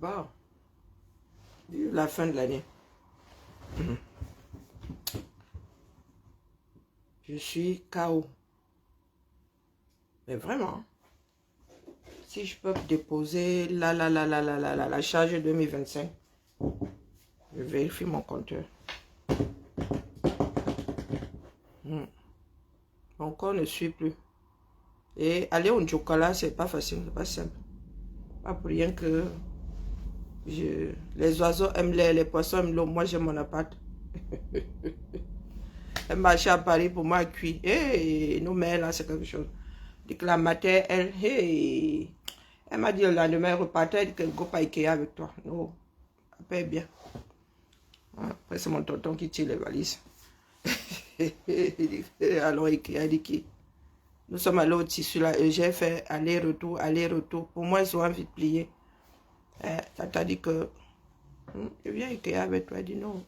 bas. La fin de l'année. Je suis KO. Mais vraiment, si je peux déposer la charge 2025, je vérifie mon compteur. Mon corps ne suit plus. Et aller au Njokala, c'est pas facile, c'est pas simple. Pas pour rien que les oiseaux aiment les poissons aiment l'eau. Moi, j'aime mon appart. Elle marchait à Paris pour moi cuire. Hey, nos mères, là, c'est quelque chose. Dès que la matin, elle m'a dit le lendemain, elle repartait, elle dit qu'elle ne go pas Ikea avec toi. Non, elle paye bien. Après, c'est mon tonton qui tire les valises. Alors, Ikea, elle dit qui? Nous sommes allés au tissu là et j'ai fait aller-retour, aller-retour. Pour moi, ils sont vite pliés. Ça t'a dit que je viens Ikea avec toi. Elle dit non.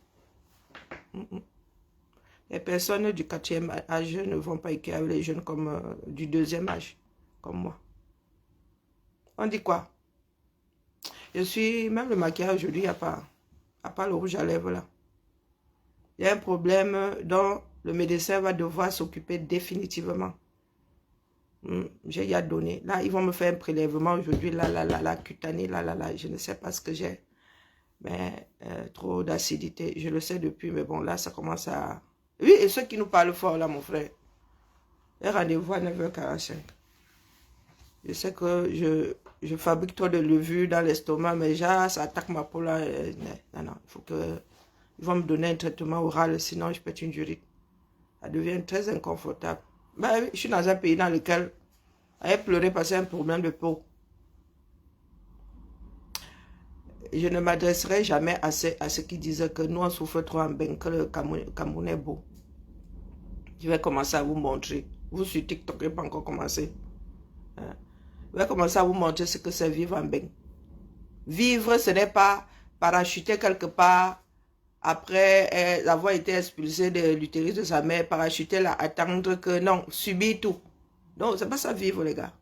Les personnes du 4e âge ne vont pas Ikea avec les jeunes comme du 2e âge, comme moi. On dit quoi? Je suis, même le maquillage aujourd'hui, il n'y a pas le rouge à lèvres là. Il y a un problème dont le médecin va devoir s'occuper définitivement. J'ai y a donné. Là, ils vont me faire un prélèvement aujourd'hui. Là, cutané, là. Je ne sais pas ce que j'ai. Mais trop d'acidité. Je le sais depuis, mais bon, là, ça commence à... Oui, et ceux qui nous parlent fort, là, mon frère. Un rendez-vous à 9h45. Je sais que je fabrique trop de levure dans l'estomac, mais déjà, ça attaque ma peau, là. Non, il faut que... Ils vont me donner un traitement oral, sinon je pète une durite. Ça devient très inconfortable. Ben, je suis dans un pays dans lequel elle pleurait parce qu'il y a un problème de peau. Je ne m'adresserai jamais à ceux qui disent que nous on souffre trop en bain, que le Cameroun est beau. Je vais commencer à vous montrer. Vous sur TikTok, je n'ai pas encore commencé. Je vais commencer à vous montrer ce que c'est vivre en bain. Vivre, ce n'est pas parachuter quelque part après avoir été expulsé de l'utérus de sa mère, parachuter là, attendre que... Non, subir tout. Non, c'est pas ça vivre, les gars.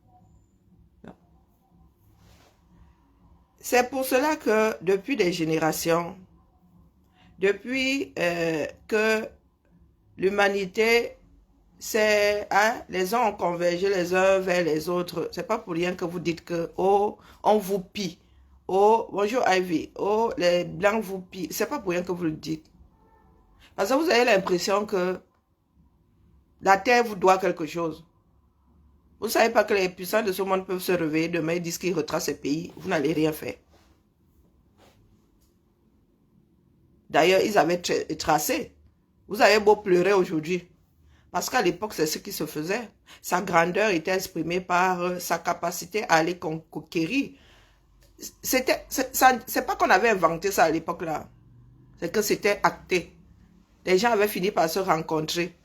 C'est pour cela que depuis des générations, depuis que l'humanité, les uns ont convergé les uns vers les autres, c'est pas pour rien que vous dites que, oh, on vous pille. Oh, bonjour Ivy. Oh, les blancs vous pillent. C'est pas pour rien que vous le dites. Parce que vous avez l'impression que la terre vous doit quelque chose. Vous ne savez pas que les puissants de ce monde peuvent se réveiller demain et disent qu'ils retracent ces pays. Vous n'allez rien faire. D'ailleurs, ils avaient tracé. Vous avez beau pleurer aujourd'hui. Parce qu'à l'époque, c'est ce qui se faisait. Sa grandeur était exprimée par sa capacité à aller conquérir. C'est pas qu'on avait inventé ça à l'époque là. C'est que c'était acté. Les gens avaient fini par se rencontrer.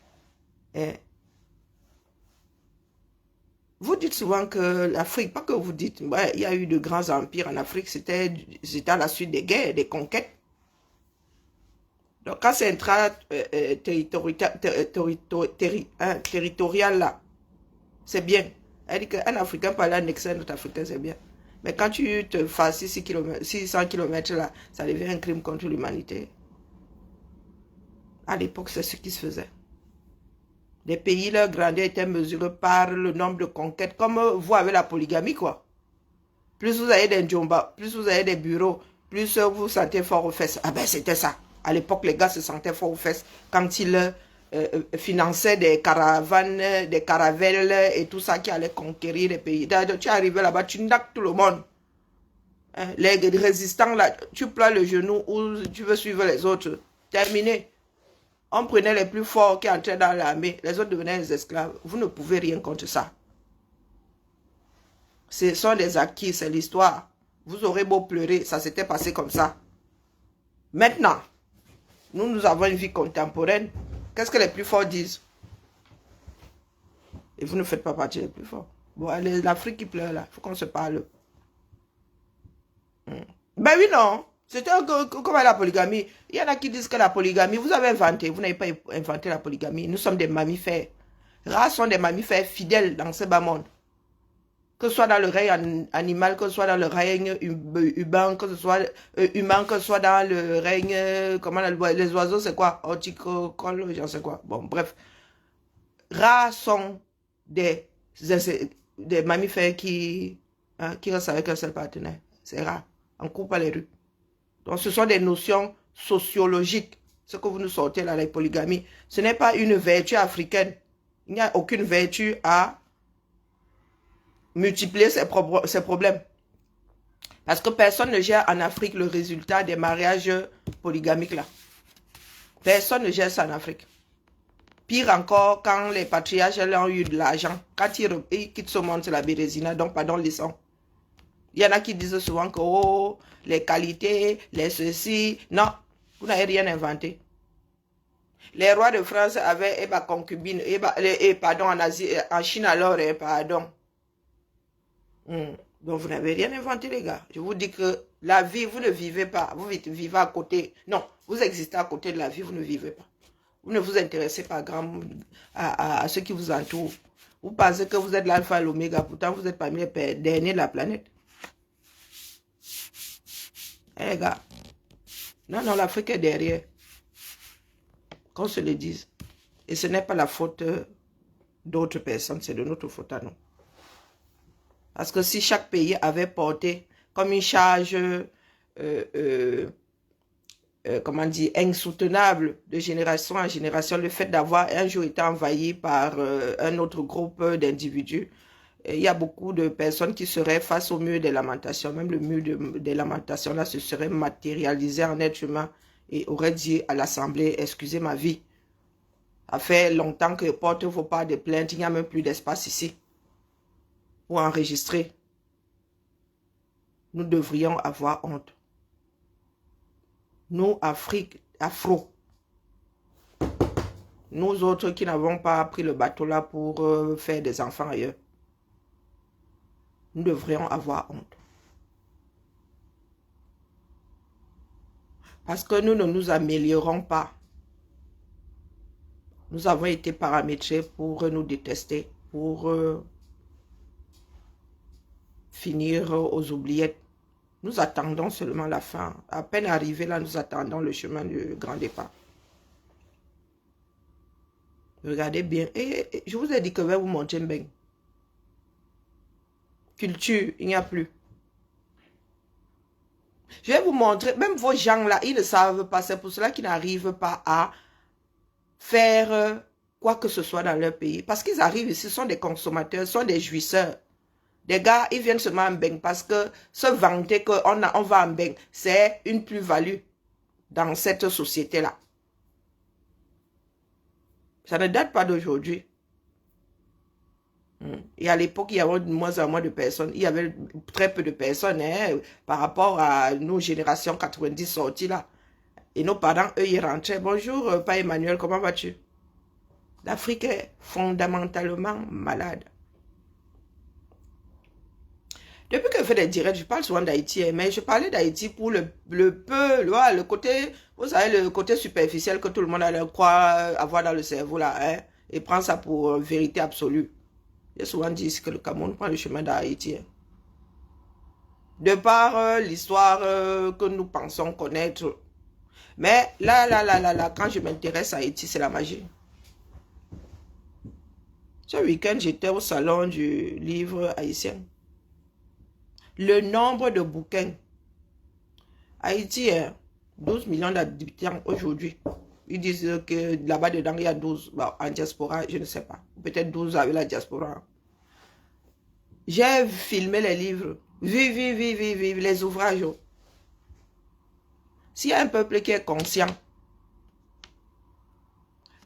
Vous dites souvent que l'Afrique, pas que vous dites, ouais, il y a eu de grands empires en Afrique, c'était à la suite des guerres, des conquêtes. Donc quand c'est territorial là, c'est bien. Elle dit qu'un Africain peut aller annexer un autre Africain, c'est bien. Mais quand tu te fais 600 km là, ça devient un crime contre l'humanité. À l'époque, c'est ce qui se faisait. Les pays, leur grandeur était mesurée par le nombre de conquêtes, comme vous avez la polygamie, quoi. Plus vous avez des djomba, plus vous avez des bureaux, plus vous vous sentez fort aux fesses. Ah ben, c'était ça. À l'époque, les gars se sentaient fort aux fesses quand ils finançaient des caravanes, des caravelles et tout ça qui allait conquérir les pays. Tu es arrivé là-bas, tu naques tout le monde. Hein, les résistants, là, tu plains le genou ou tu veux suivre les autres. Terminé. On prenait les plus forts qui entraient dans l'armée. Les autres devenaient des esclaves. Vous ne pouvez rien contre ça. Ce sont des acquis, c'est l'histoire. Vous aurez beau pleurer, ça s'était passé comme ça. Maintenant, nous avons une vie contemporaine. Qu'est-ce que les plus forts disent? Et vous ne faites pas partie des plus forts. Bon, allez, l'Afrique qui pleure là, il faut qu'on se parle. Ben oui, non. C'était comme la polygamie. Il y en a qui disent que la polygamie, vous avez inventé. Vous n'avez pas inventé la polygamie. Nous sommes des mammifères. Rares sont des mammifères fidèles dans ce bas monde. que ce soit dans le règne animal, que ce soit dans le règne humain, que ce soit humain, que ce soit dans le règne, comment les oiseaux, c'est quoi? Horticole, j'en sais quoi. Bon, bref. Rares sont des mammifères qui restent avec un seul partenaire. C'est rare. On coupe pas les rues. Donc, ce sont des notions sociologiques. Ce que vous nous sortez là, la polygamie, ce n'est pas une vertu africaine. Il n'y a aucune vertu à multiplier ces problèmes. Parce que personne ne gère en Afrique le résultat des mariages polygamiques là. Personne ne gère ça en Afrique. Pire encore, quand les patriarches ont eu de l'argent, quand ils quittent ce monde, c'est la bérésina, donc pardon, les sangs. Il y en a qui disent souvent que oh, les qualités, les ceci. Non, vous n'avez rien inventé. Les rois de France avaient concubines, pardon, en Asie, en Chine alors, pardon. Donc vous n'avez rien inventé, les gars. Je vous dis que la vie, vous ne vivez pas. Vous vivez à côté. Non, vous existez à côté de la vie, vous ne vivez pas. Vous ne vous intéressez pas à ceux qui vous entourent. Vous pensez que vous êtes l'alpha et l'oméga, pourtant vous êtes parmi les derniers de la planète. Eh les gars, non, l'Afrique est derrière. Qu'on se le dise. Et ce n'est pas la faute d'autres personnes, c'est de notre faute à nous. Parce que si chaque pays avait porté comme une charge, comment dire, insoutenable de génération en génération, le fait d'avoir un jour été envahi par un autre groupe d'individus, il y a beaucoup de personnes qui seraient face au mur des lamentations. Même le mur des lamentations là se serait matérialisé en être humain et aurait dit à l'Assemblée, excusez ma vie. Ça fait longtemps que porte vos pas de plainte, il n'y a même plus d'espace ici pour enregistrer. Nous devrions avoir honte. Nous, Afrique, Afro, nous autres qui n'avons pas pris le bateau là pour faire des enfants ailleurs, nous devrions avoir honte. Parce que nous ne nous améliorons pas. Nous avons été paramétrés pour nous détester, pour finir aux oubliettes. Nous attendons seulement la fin. À peine arrivé là, nous attendons le chemin du grand départ. Regardez bien. Et je vous ai dit que je vais vous montrer bien. Culture, il n'y a plus. Je vais vous montrer, même vos gens là, ils ne savent pas. C'est pour cela qu'ils n'arrivent pas à faire quoi que ce soit dans leur pays. Parce qu'ils arrivent ici, ce sont des consommateurs, ce sont des jouisseurs. Des gars, ils viennent seulement en beng parce que se vanter qu'on va en beng, c'est une plus-value dans cette société-là. Ça ne date pas d'aujourd'hui. Et à l'époque, il y avait de moins en moins de personnes. Il y avait très peu de personnes par rapport à nos générations 90 sorties là. Et nos parents, eux, ils rentraient. Bonjour, Père Emmanuel, comment vas-tu? L'Afrique est fondamentalement malade. Depuis que je fais des directs, je parle souvent d'Haïti, mais je parlais d'Haïti pour le côté, vous savez, le côté superficiel que tout le monde croit avoir dans le cerveau là, et prend ça pour vérité absolue. J'ai souvent dit que le Cameroun prend le chemin d'Haïti. De par l'histoire que nous pensons connaître. Mais là, quand je m'intéresse à Haïti, c'est la magie. Ce week-end, j'étais au salon du livre haïtien. Le nombre de bouquins. Haïti est 12 millions d'habitants aujourd'hui. Ils disent que là-bas dedans, il y a 12. Bon, en diaspora, je ne sais pas. Peut-être 12 avec la diaspora. J'ai filmé les livres. Vive, les ouvrages. S'il y a un peuple qui est conscient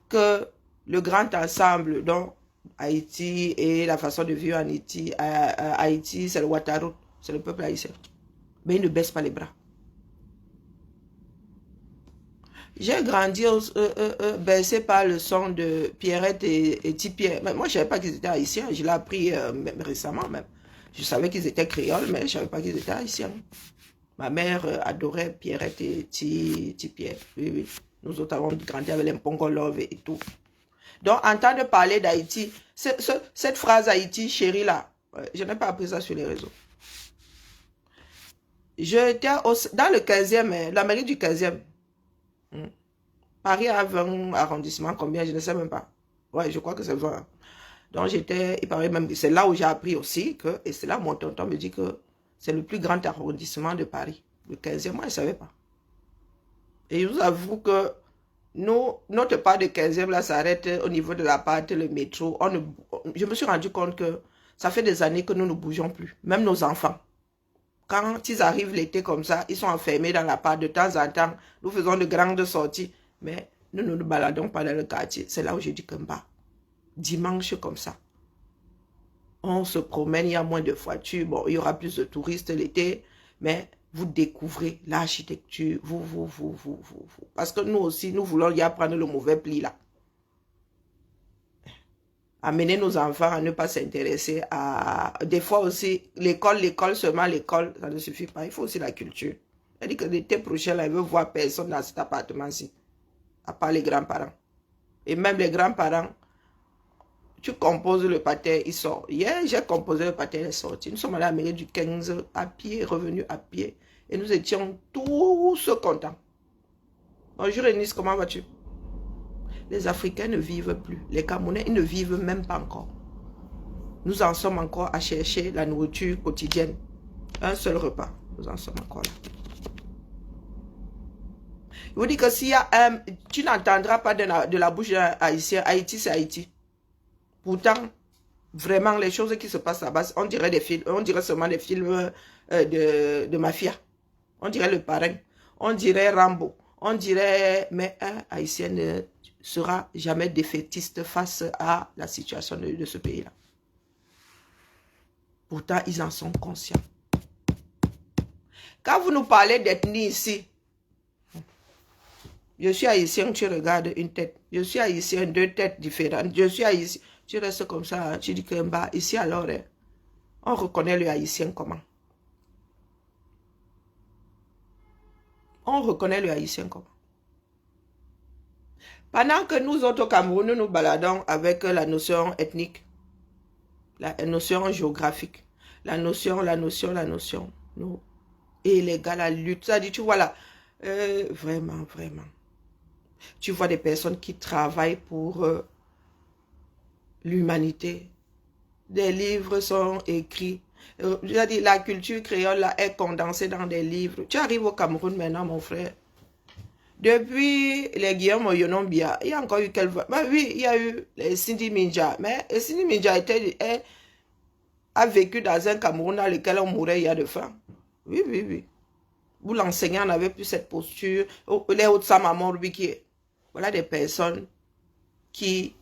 que le grand ensemble dont Haïti et la façon de vivre en Haïti, c'est le Ouattara, c'est le peuple haïtien. Mais il ne baisse pas les bras. J'ai grandi bercé par le son de Pierrette et Tipierre. Mais moi, je ne savais pas qu'ils étaient haïtiens. Je l'ai appris même récemment même. Je savais qu'ils étaient créoles, mais je ne savais pas qu'ils étaient haïtiens. Ma mère adorait Pierrette et Tipierre. Oui. Nous autres avons grandi avec les Mpongolov et tout. Donc, entendre parler d'Haïti, cette phrase Haïti, chérie là, Je n'ai pas appris ça sur les réseaux. J'étais dans le 15e, la mairie du 15e. Paris a 20 arrondissements, combien, je ne sais même pas. Ouais, je crois que c'est 20. Donc j'étais, il paraît même, c'est là où j'ai appris aussi que, et c'est là où mon tonton me dit que c'est le plus grand arrondissement de Paris. Le 15e, moi je ne savais pas. Et je vous avoue que nous, notre part de 15e là s'arrête au niveau de la part, le métro. Je me suis rendu compte que ça fait des années que nous ne bougeons plus, même nos enfants. Quand ils arrivent l'été comme ça, ils sont enfermés dans la part de temps en temps. Nous faisons de grandes sorties, mais nous ne nous baladons pas dans le quartier. C'est là où je dis que bah, dimanche comme ça, on se promène, il y a moins de voitures, bon, il y aura plus de touristes l'été, mais vous découvrez l'architecture, vous. Parce que nous aussi, nous voulons y apprendre le mauvais pli là. Amener nos enfants à ne pas s'intéresser à... Des fois aussi, l'école seulement, l'école, ça ne suffit pas. Il faut aussi la culture. C'est-à-dire que l'été prochain, là, il veut voir personne dans cet appartement-ci, à part les grands-parents. Et même les grands-parents, tu composes le pâté, il sort. Hier, j'ai composé le pâté, il est sorti. Nous sommes allés à la mairie du 15 à pied, revenus à pied. Et nous étions tous contents. Bonjour Eunice, comment vas-tu? Les Africains ne vivent plus. Les Camerounais, ils ne vivent même pas encore. Nous en sommes encore à chercher la nourriture quotidienne. Un seul repas. Nous en sommes encore là. Je vous dis que s'il y a un... Tu n'entendras pas de la bouche d'un Haïtien. Haïti, c'est Haïti. Pourtant, vraiment, les choses qui se passent là-bas, on dirait des films, on dirait seulement des films de mafia. On dirait Le Parrain. On dirait Rambo. On dirait... Mais un Haïtien ne sera jamais défaitiste face à la situation de ce pays-là. Pourtant, ils en sont conscients. Quand vous nous parlez d'ethnie ici, je suis haïtien, tu regardes une tête. Je suis haïtien, deux têtes différentes. Je suis haïtien, tu restes comme ça, tu dis que bah, ici alors, on reconnaît le haïtien comment? On reconnaît le haïtien comment? Pendant que nous autres au Cameroun, nous nous baladons avec la notion ethnique, la notion géographique, la notion. Nous. Et les gars, la lutte, ça dit, tu vois là, vraiment. Tu vois des personnes qui travaillent pour l'humanité. Des livres sont écrits. Je dis, la culture créole là, est condensée dans des livres. Tu arrives au Cameroun maintenant, mon frère. Depuis les Guillaume Oyonombia, il y a encore eu quelques... Ben oui, il y a eu les Sindi Minja. Mais Sindi Minja a vécu dans un Cameroun dans lequel on mourait il y a de faim. Oui. Où l'enseignant n'avait plus cette posture. Les Hauts-de-Samamor, voilà des personnes qui...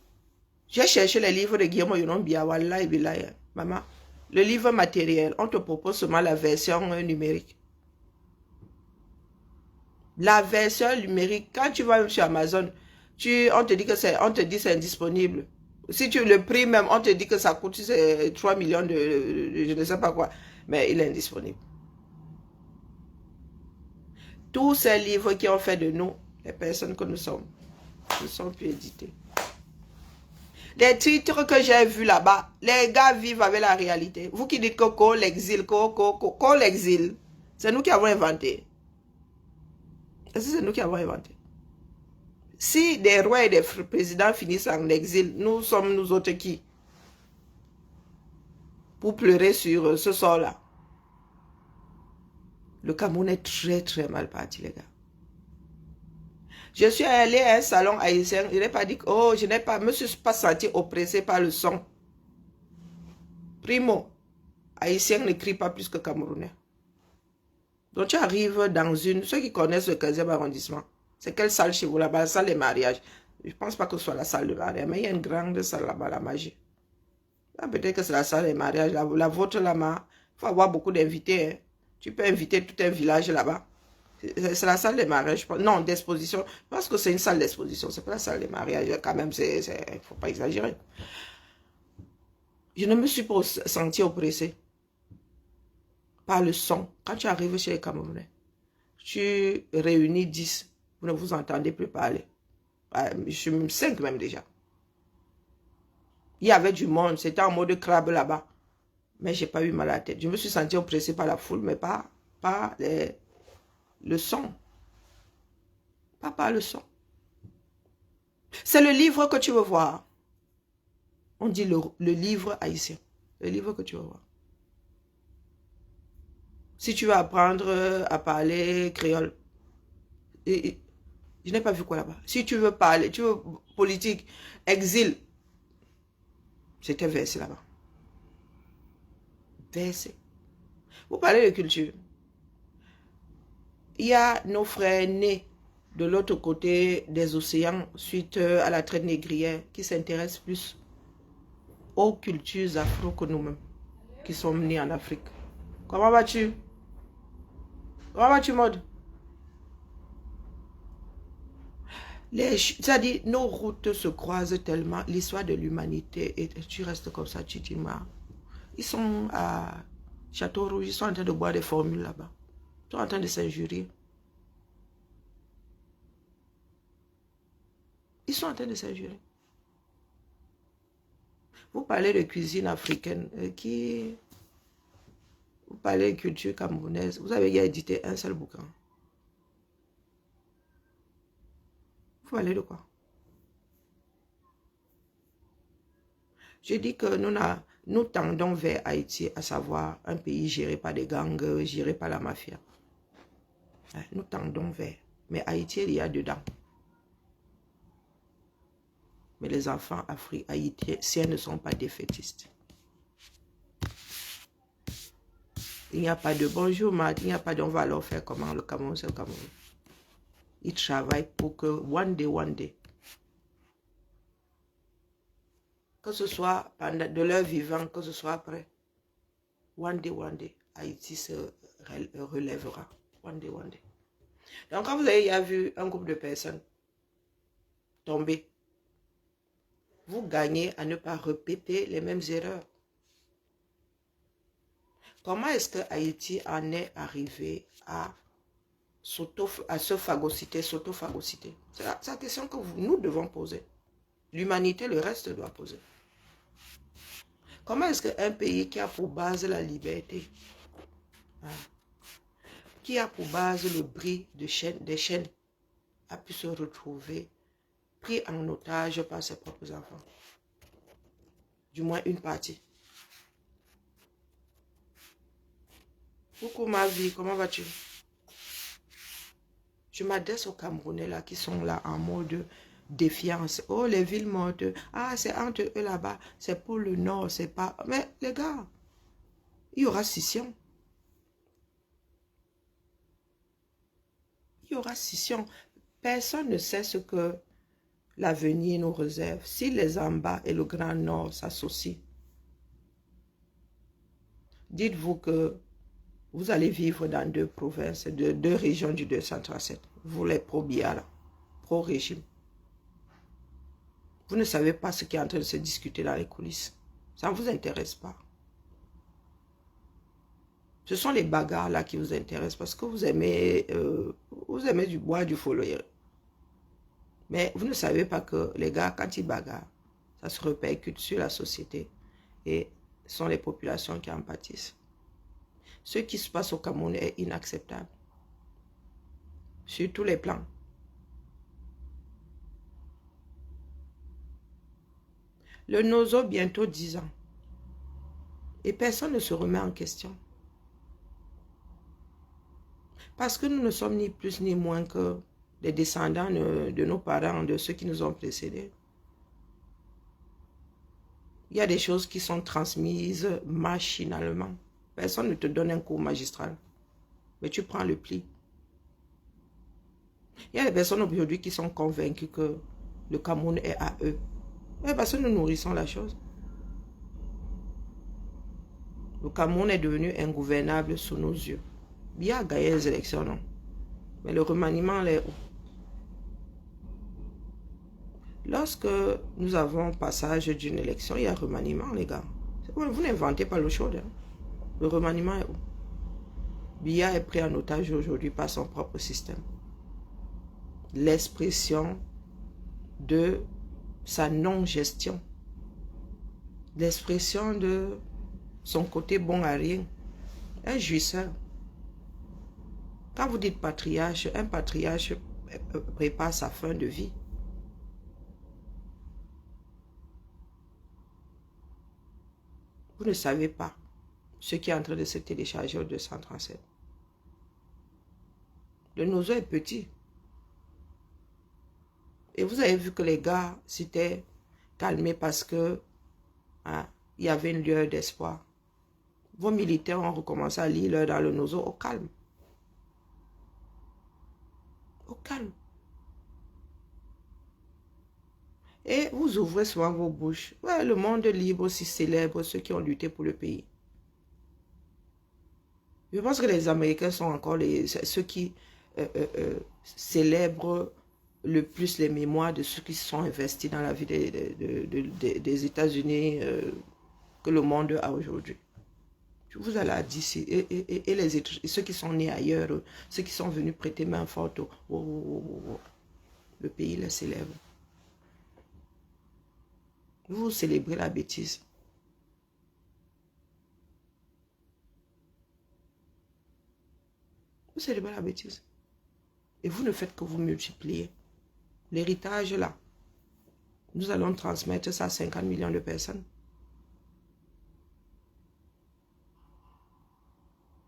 J'ai cherché les livres de Guillaume Oyonombia, Wallah et Bilaye. Maman, le livre matériel, on te propose seulement la version numérique. La version numérique, quand tu vas sur Amazon, on te dit que c'est indisponible. Si tu le prix même, on te dit que ça coûte 3 millions de je ne sais pas quoi. Mais il est indisponible. Tous ces livres qui ont fait de nous, les personnes que nous sommes, ne sont plus édités. Les titres que j'ai vus là-bas, les gars vivent avec la réalité. Vous qui dites que l'exil, l'exil, c'est nous qui avons inventé. C'est nous qui avons inventé. Si des rois et des présidents finissent en exil, nous sommes nous autres qui? Pour pleurer sur ce sort-là. Le Cameroun est très mal parti, les gars. Je suis allé à un salon haïtien, je n'ai pas dit que, oh, je me suis pas senti oppressé par le son. Primo, haïtien ne crie pas plus que Camerounais. Donc tu arrives dans ceux qui connaissent le 15e arrondissement, c'est quelle salle chez vous là-bas? La salle des mariages. Je ne pense pas que ce soit la salle de mariage, mais il y a une grande salle là-bas, la magie. Peut-être que c'est la salle des mariages, la vôtre là-bas. Il faut avoir beaucoup d'invités. Hein. Tu peux inviter tout un village là-bas. C'est la salle des mariages. Non, d'exposition. Je pense que c'est une salle d'exposition. C'est pas la salle des mariages. Quand même, il ne faut pas exagérer. Je ne me suis pas senti oppressé par le son. Quand tu arrives chez les Camerounais, tu réunis 10. Vous ne vous entendez plus parler. Je suis 5 même déjà. Il y avait du monde. C'était en mode crabe là-bas. Mais j'ai pas eu mal à la tête. Je me suis sentie oppressée par la foule, mais pas le son. Pas par le son. C'est le livre que tu veux voir. On dit le livre haïtien. Le livre que tu veux voir. Si tu veux apprendre à parler créole, je n'ai pas vu quoi là-bas. Si tu veux parler, tu veux politique, exil, c'était versé là-bas. Versé. Vous parlez de culture. Il y a nos frères nés de l'autre côté des océans suite à la traite négrière qui s'intéressent plus aux cultures afro que nous-mêmes qui sommes nés en Afrique. Comment vas-tu? Comment vas-tu, Maud? C'est-à-dire, nos routes se croisent tellement, l'histoire de l'humanité, et tu restes comme ça, tu dis, ils sont à Château-Rouge, ils sont en train de boire des formules là-bas. Ils sont en train de s'injurier. Ils sont en train de s'injurer. Vous parlez de cuisine africaine, vous parlez de culture camerounaise, vous avez édité un seul bouquin. Vous parlez de quoi? Je dis que nous tendons vers Haïti, à savoir un pays géré par des gangs, géré par la mafia. Nous tendons vers. Mais Haïti, il y a dedans. Mais les enfants haïtiens ne sont pas défaitistes. Il n'y a pas de bonjour, il n'y a pas de on va leur faire comment le Cameroun, c'est le Cameroun. Ils travaillent pour que one day, que ce soit pendant de leur vivant, que ce soit après, one day, Haïti se relèvera. One day. Donc quand vous avez vu un groupe de personnes tomber, vous gagnez à ne pas répéter les mêmes erreurs. Comment est-ce que Haïti en est arrivé à se phagocyter, s'auto-phagocyter? C'est la question que nous devons poser. L'humanité, le reste doit poser. Comment est-ce qu'un pays qui a pour base la liberté, qui a pour base le bris des chaînes, a pu se retrouver pris en otage par ses propres enfants? Du moins une partie. Coucou ma vie, comment vas-tu? Je m'adresse aux Camerounais là qui sont là en mode défiance. Oh, les villes mortes. Ah, c'est entre eux là-bas. C'est pour le nord, c'est pas... Mais les gars, il y aura scission. Il y aura scission. Personne ne sait ce que l'avenir nous réserve. Si les Amba et le Grand Nord s'associent, dites-vous que vous allez vivre dans deux provinces, deux régions du 237. Vous les pro-Biya là, pro-régime. Vous ne savez pas ce qui est en train de se discuter dans les coulisses. Ça ne vous intéresse pas. Ce sont les bagarres là qui vous intéressent parce que vous aimez du bois, du foloyer. Mais vous ne savez pas que les gars, quand ils bagarrent, ça se répercute sur la société et ce sont les populations qui en pâtissent. Ce qui se passe au Cameroun est inacceptable. Sur tous les plans. Le Nozo, bientôt 10 ans. Et personne ne se remet en question. Parce que nous ne sommes ni plus ni moins que des descendants de nos parents, de ceux qui nous ont précédés. Il y a des choses qui sont transmises machinalement. Personne ne te donne un cours magistral. Mais tu prends le pli. Il y a des personnes aujourd'hui qui sont convaincues que le Cameroun est à eux. Mais parce que nous nourrissons la chose. Le Cameroun est devenu ingouvernable sous nos yeux. Biya a gagné les élections, non? Mais le remaniement est où? Lorsque nous avons passage d'une élection, il y a remaniement, les gars. Vous n'inventez pas l'eau chaude. Hein? Le remaniement est où? Biya est pris en otage aujourd'hui par son propre système. L'expression de sa non-gestion. L'expression de son côté bon à rien. Un jouisseur. Quand vous dites patriarche, un patriarche prépare sa fin de vie. Vous ne savez pas ce qui est en train de se télécharger au 237. Le nozo est petit. Et vous avez vu que les gars s'étaient calmés parce que il y avait une lueur d'espoir. Vos militaires ont recommencé à lire dans le nozo au calme. Au calme. Et vous ouvrez souvent vos bouches. Ouais, le monde libre aussi célèbre ceux qui ont lutté pour le pays. Je pense que les Américains sont encore ceux qui célèbrent le plus les mémoires de ceux qui se sont investis dans la vie des États-Unis que le monde a aujourd'hui. Je vous allez d'ici. Et ceux qui sont nés ailleurs, ceux qui sont venus prêter main forte, le pays les célèbre. Vous célébrez la bêtise. Vous célébrez la bêtise. Et vous ne faites que vous multiplier. L'héritage là, nous allons transmettre ça à 50 millions de personnes.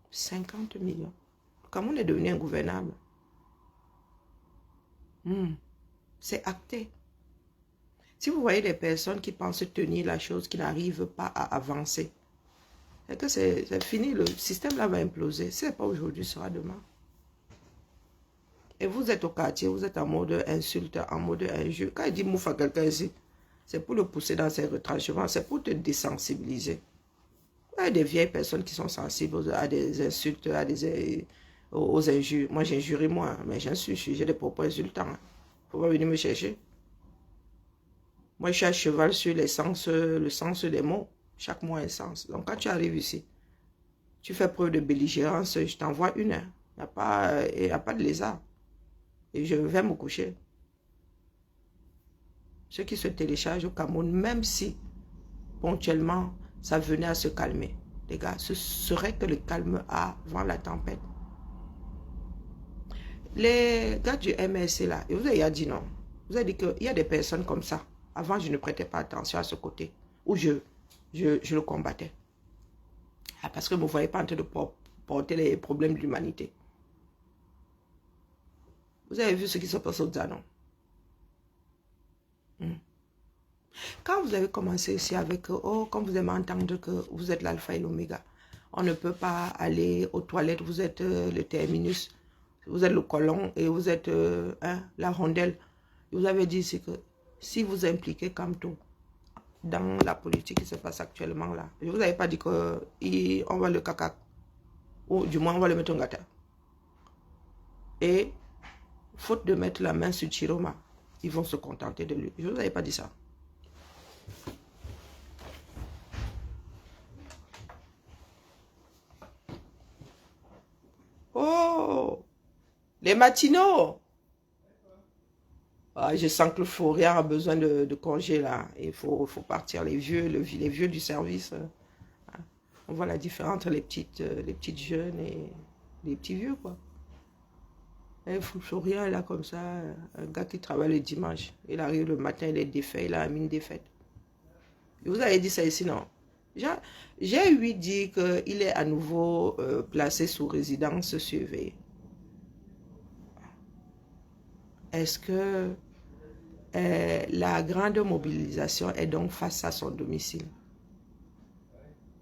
50 millions. Comme on est devenu ingouvernable. C'est acté. Si vous voyez des personnes qui pensent tenir la chose, qui n'arrivent pas à avancer, c'est que c'est fini. Le système là va imploser. Si ce n'est pas aujourd'hui, ce sera demain. Et vous êtes au quartier, vous êtes en mode insulte, en mode injure. Quand il dit mouf à quelqu'un ici, c'est pour le pousser dans ses retranchements, c'est pour te désensibiliser. Il y a des vieilles personnes qui sont sensibles à des insultes, aux injures. Moi, j'injurie moi, mais j'insulte, j'ai des propos insultants. Il ne faut pas venir me chercher. Moi, je suis à cheval sur le sens des mots. Chaque mot a un sens. Donc, quand tu arrives ici, tu fais preuve de belligérance, je t'envoie une heure. Il n'y a pas de lézard. Et je vais me coucher. Ceux qui se téléchargent au Cameroun, même si ponctuellement ça venait à se calmer, les gars, ce serait que le calme avant la tempête. Les gars du MSC là, vous avez dit non. Vous avez dit qu'il y a des personnes comme ça. Avant, je ne prêtais pas attention à ce côté. Où je le combattais. Parce que vous ne me voyez pas en train de porter les problèmes de l'humanité. Vous avez vu ce qui se passe au Zanon. Quand vous avez commencé ici avec, quand vous aimez entendre que vous êtes l'alpha et l'oméga, on ne peut pas aller aux toilettes, vous êtes le terminus, vous êtes le colon et vous êtes la rondelle. Vous avez dit ici que si vous impliquez comme tout dans la politique qui se passe actuellement là, je ne vous avais pas dit qu'on va le caca, ou du moins on va le mettre en gâteau. Et faute de mettre la main sur Chiroma, ils vont se contenter de lui. Je ne vous avais pas dit ça. Oh, les matinaux. Ah, je sens que le Fourrière a besoin de congé là. Il faut partir. Les vieux du service. On voit la différence entre les petites jeunes et les petits vieux, quoi. Et Fourrière là comme ça, un gars qui travaille le dimanche. Il arrive le matin, il est défait, il a mis une défaite. Et vous avez dit ça ici, non? J'ai lui dit qu'il est à nouveau placé sous résidence surveillée. Est-ce que la grande mobilisation est donc face à son domicile?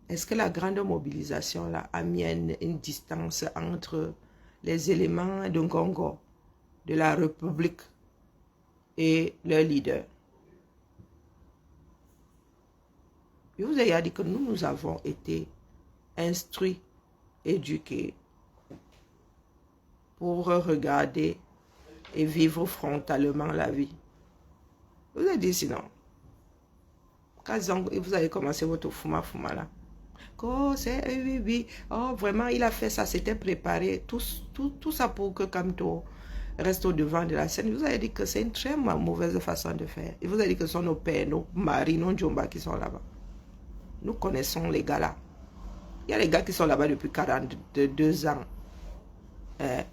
Est-ce que la grande mobilisation là, a mis une distance entre les éléments de Ngongo, de la République et leur leader? Je vous ai dit que nous avons été instruits, éduqués pour regarder et vivre frontalement la vie. Vous avez dit sinon. Quand vous avez commencé votre fouma là. Oh, c'est oui. Oh, vraiment, il a fait ça, c'était préparé. Tout ça pour que Kamto reste au devant de la scène. Vous avez dit que c'est une très mauvaise façon de faire. Et vous avez dit que ce sont nos pères, nos maris, nos djomba qui sont là-bas. Nous connaissons les gars là. Il y a des gars qui sont là-bas depuis 42 ans. Hein?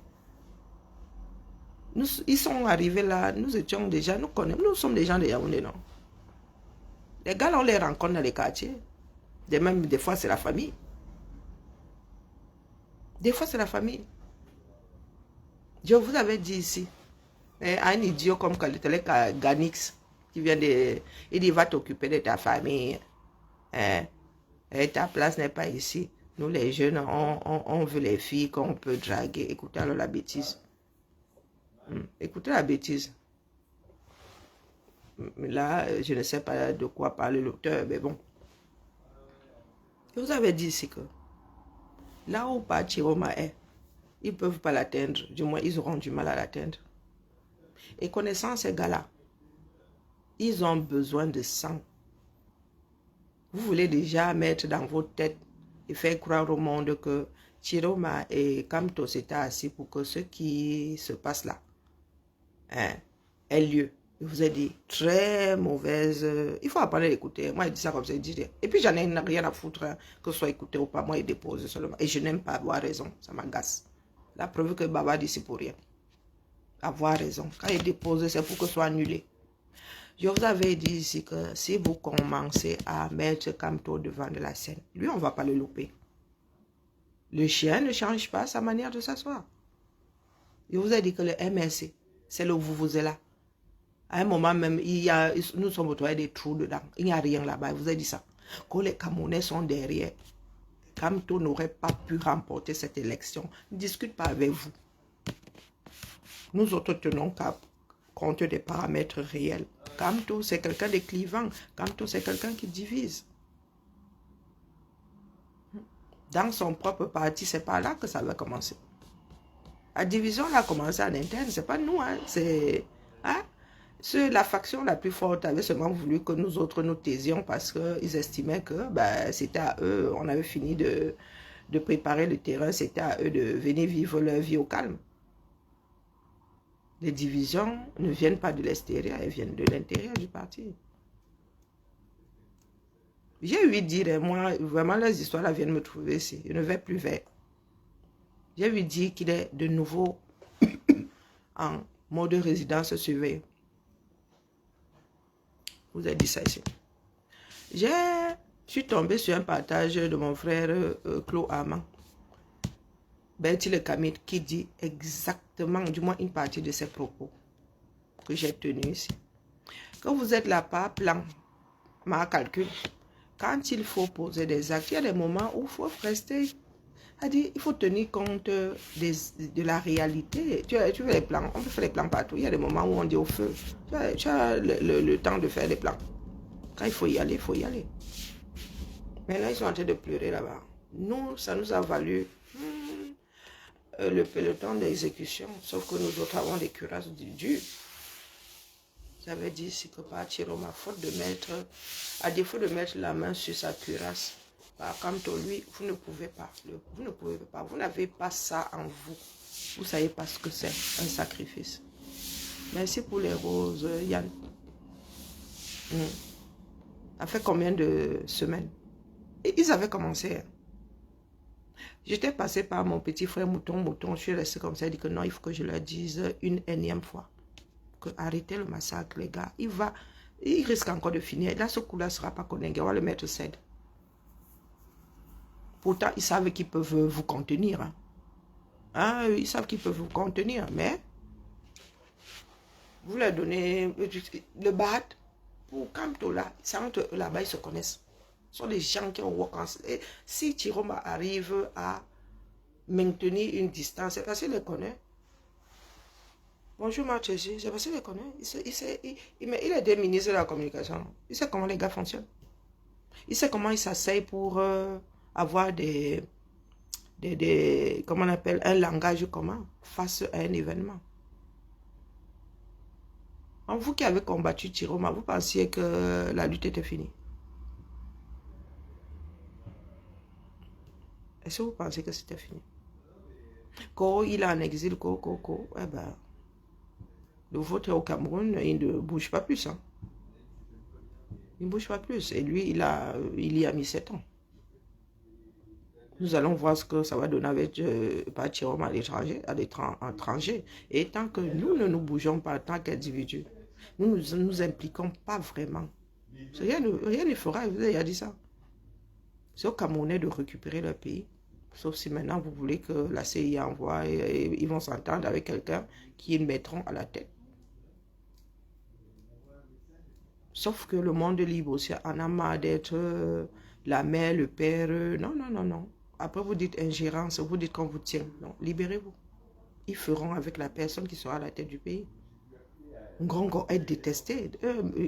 Ils sont arrivés là, nous étions déjà, nous sommes des gens de Yaoundé, non? Les gars, là, on les rencontre dans les quartiers. Même des fois, c'est la famille. Des fois, c'est la famille. Je vous avais dit ici, à un idiot comme Ganix, qui vient de... Il dit, va t'occuper de ta famille. Hein? Et ta place n'est pas ici. Nous, les jeunes, on veut les filles qu'on peut draguer. Écoutez alors la bêtise. Écoutez la bêtise. Là, je ne sais pas de quoi parle l'auteur, mais bon. Je vous avais dit ici que là où Chiroma est, ils ne peuvent pas l'atteindre. Du moins, ils auront du mal à l'atteindre. Et connaissant ces gars-là, ils ont besoin de sang. Vous voulez déjà mettre dans votre tête et faire croire au monde que Chiroma et Kamto s'étaient assis pour que ce qui se passe là ait lieu. Je vous ai dit, très mauvaise... il faut apprendre à écouter. Moi, je dis ça comme ça. Et puis, j'en ai rien à foutre, hein, que ce soit écouté ou pas. Moi, il dépose seulement. Et je n'aime pas avoir raison. Ça m'agace. La preuve que Baba dit, c'est pour rien. Avoir raison. Quand il dépose, c'est pour que ce soit annulé. Je vous avais dit ici que si vous commencez à mettre Kamto devant de la scène, lui, on ne va pas le louper. Le chien ne change pas sa manière de s'asseoir. Je vous ai dit que le MSC, c'est le vous est là. À un moment même, nous sommes autour des trous dedans. Il n'y a rien là-bas. Je vous ai dit ça. Quand les Camerounais sont derrière, Kamto n'aurait pas pu remporter cette élection. Ne discute pas avec vous. Nous autres tenons compte des paramètres réels. Kamto, c'est quelqu'un de clivant. Kamto, c'est quelqu'un qui divise. Dans son propre parti, c'est pas là que ça va commencer. La division a commencé en interne, c'est pas nous. Hein, c'est... Hein? La faction la plus forte avait seulement voulu que nous autres nous taisions parce qu'ils estimaient que c'était à eux, on avait fini de préparer le terrain, c'était à eux de venir vivre leur vie au calme. Les divisions ne viennent pas de l'extérieur, elles viennent de l'intérieur du parti. J'ai ouï dire, moi, vraiment, les histoires là viennent me trouver ici. Je ne vais plus vers. J'ai ouï dire qu'il est de nouveau en mode résidence surveillée. Vous avez dit ça ici. Je suis tombé sur un partage de mon frère Claude Armand, Bertie Le Camille, qui dit exactement, du moins une partie de ses propos que j'ai tenus ici. Quand vous êtes là par plan, ma calcul, quand il faut poser des actes, il y a des moments où il faut rester. Il faut tenir compte de la réalité. Tu veux les plans, on peut faire les plans partout. Il y a des moments où on dit au feu. Tu as le temps de faire les plans. Quand il faut y aller, il faut y aller. Maintenant, ils sont en train de pleurer là-bas. Nous, ça nous a valu le peloton d'exécution. Sauf que nous autres avons des cuirasses du dur. J'avais dit ici que par Chiroma, faute de mettre, à défaut de mettre la main sur sa cuirasse, par Kamto, lui, vous ne pouvez pas. Vous ne pouvez pas. Vous n'avez pas ça en vous. Vous ne savez pas ce que c'est, un sacrifice. Merci pour les roses, Yann. Ça fait combien de semaines? Et ils avaient commencé. J'étais passé par mon petit frère Mouton. Je suis resté comme ça. Il dit que non, il faut que je leur dise une énième fois. Que arrêtez le massacre, les gars. Il risque encore de finir. Là, ce coup-là ne sera pas connecté. On va le mettre cède. Pourtant, ils savent qu'ils peuvent vous contenir. Ils savent qu'ils peuvent vous contenir. Mais, vous leur donnez le bat pour Kamto là. C'est entre eux là-bas, ils se connaissent. Ce sont des gens qui ont work ensemble. Et si Chiroma arrive à maintenir une distance, c'est parce qu'il les connaît. Bonjour Marchési, c'est parce qu'il les connaît. Il est des ministres de la communication. Il sait comment les gars fonctionnent. Il sait comment ils s'asseyent pour avoir comment on appelle, un langage commun face à un événement. En vous qui avez combattu Chiroma, vous pensiez que la lutte était finie? Est-ce que vous pensez que c'était fini? Quand il est en exil, eh ben, le vôtre au Cameroun, il ne bouge pas plus. Hein. Il ne bouge pas plus. Et lui, il y a mis 7 ans. Nous allons voir ce que ça va donner avec Bachiroma à l'étranger. Et tant que nous ne nous bougeons pas en tant qu'individus, nous ne nous impliquons pas vraiment. Rien ne fera, vous avez dit ça. C'est aux Camerounais de récupérer leur pays. Sauf si maintenant vous voulez que la CIA envoie et ils vont s'entendre avec quelqu'un qui ils mettront à la tête. Sauf que le monde libre aussi en a marre d'être la mère, le père. Non, non, non, non. Après, vous dites ingérence, vous dites qu'on vous tient. Non, libérez-vous. Ils feront avec la personne qui sera à la tête du pays. Ngongo est détesté.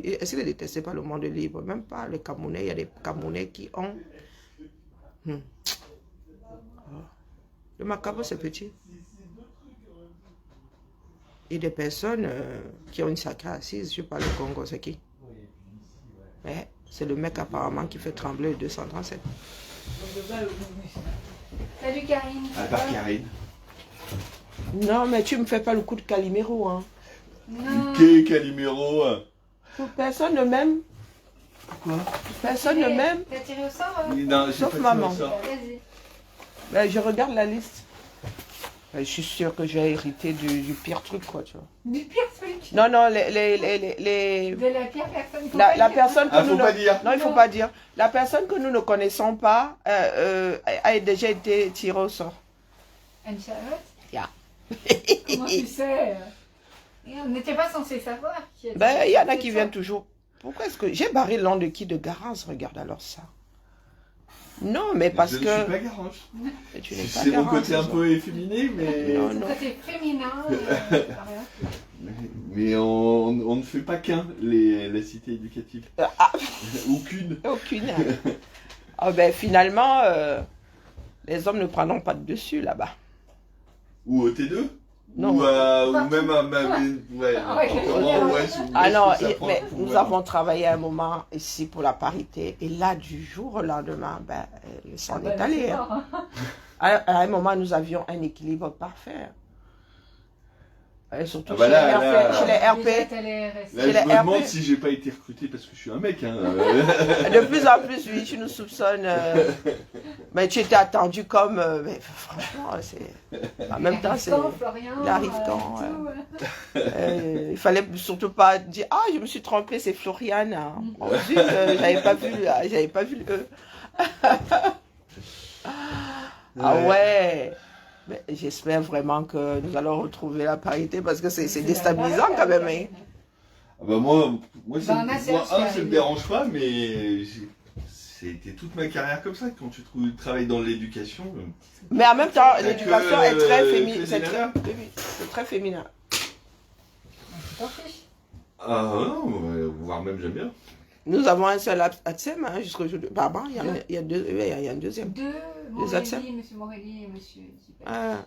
Est-ce qu'il est détesté par le monde libre? Même pas les Camerounais. Il y a des Camerounais qui ont... Le macabre, c'est petit. Et des personnes qui ont une sacrée assise. Je parle du Congo, c'est qui? C'est le mec apparemment qui fait trembler le 237. Salut Karine. À part Karine. Non, mais tu me fais pas le coup de Calimero, hein. Non. Qu'est Calimero? Personne ne m'aime. Quoi? Personne ne m'aime. T'as tiré au sort? Non, Sauf maman. Vas-y. Ben, je regarde la liste. Ben, je suis sûre que j'ai hérité du pire truc, quoi, tu vois. Du pire truc. Non, non, De la pire personne. la personne que Ah, nous faut ne... pas dire. Non, il faut pas dire. La personne que nous ne connaissons pas a déjà été tirée au sort. Anne-Charlotte? Yeah. Comment tu sais? Et on n'était pas censé savoir. Ben, il y en a qui viennent toujours. Pourquoi est-ce que... J'ai barré le nom de qui? De Garance, regarde alors ça. Non, mais parce je que... Je ne suis pas Garance. Mais tu n'es pas C'est mon Garance, côté un ça. peu efféminé, mais... Non, Ton non. côté féminin. Mais on ne fait pas qu'un, la cité éducative. Ah. Aucune. Aucune. Ah ben, finalement, les hommes ne prendront pas de dessus là-bas. Ou au T2? Non. Ou même à ma... Ouais, Ah non, mais nous avons travaillé un moment ici pour la parité. Et là, du jour au lendemain, ben, le sang est allé. Hein. À un moment, nous avions un équilibre parfait. Et surtout chez les RP. Là, je me demande si j'ai pas été recruté parce que je suis un mec. Hein. De plus en plus, oui, tu nous soupçonnes. Mais tu étais attendu comme... mais franchement, c'est... En même temps, c'est... Il arrive quand il fallait surtout pas dire « Ah, je me suis trompée, c'est Floriane. Hein. » Oh, zut, j'avais pas vu le... Ah ouais. Mais j'espère vraiment que nous allons retrouver la parité parce que c'est déstabilisant quand même. Hein. Ah bah moi ça me dérange pas, mais c'était toute ma carrière comme ça. Quand tu travailles dans l'éducation. Mais en même temps, l'éducation est très féminine. C'est très féminin. Ah non, voire même j'aime bien. Nous avons un seul ATSEM hein, jusqu'au jour de... Pardon, il y a un deuxième. Deux, M. Morelli et M. Zipel. Ah,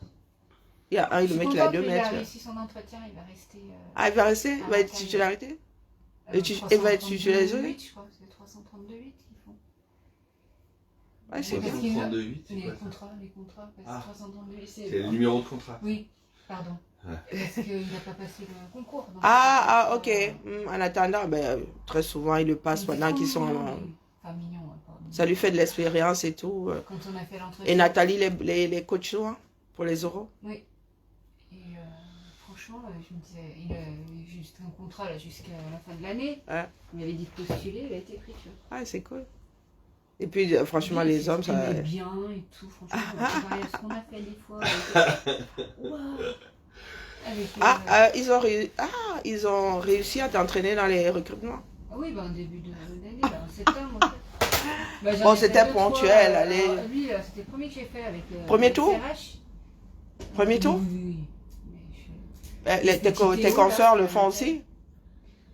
il y a un, le mec il a 2 mètres. Il a réussi son entretien, il va rester... Ah, il va rester? Il va être titularité? Il va être titularisé? Je crois, c'est 332,8 qu'ils font. Ouais, c'est bien. 332,8. Les contrats, parce que 332,8, c'est le numéro de contrat. Oui, pardon. Parce qu'il n'a pas passé le concours. Donc Ok. En attendant, ben, très souvent, ils le passent pendant qu'ils sont... Pas mignon, pardon. Ça lui fait de l'expérience et tout. Quand on a fait l'entretien. Et Nathalie, les coachs hein, pour les oraux. Oui. Et franchement, je me disais, il a juste un contrat là jusqu'à la fin de l'année. Ouais. Il m'avait dit de postuler, il a été pris. Tu vois. Ah, c'est cool. Et puis, franchement, les hommes, ça... Il bien et tout, franchement. Ce qu'on a fait des fois. Wow. Ils ont réussi à t'entraîner dans les recrutements. Ah oui, en début d'année, en septembre. Bon, c'était ponctuel, allez. Lui, c'était le premier que j'ai fait avec Premier tour CRH. Premier tour? Oui. Tes consoeurs le font aussi?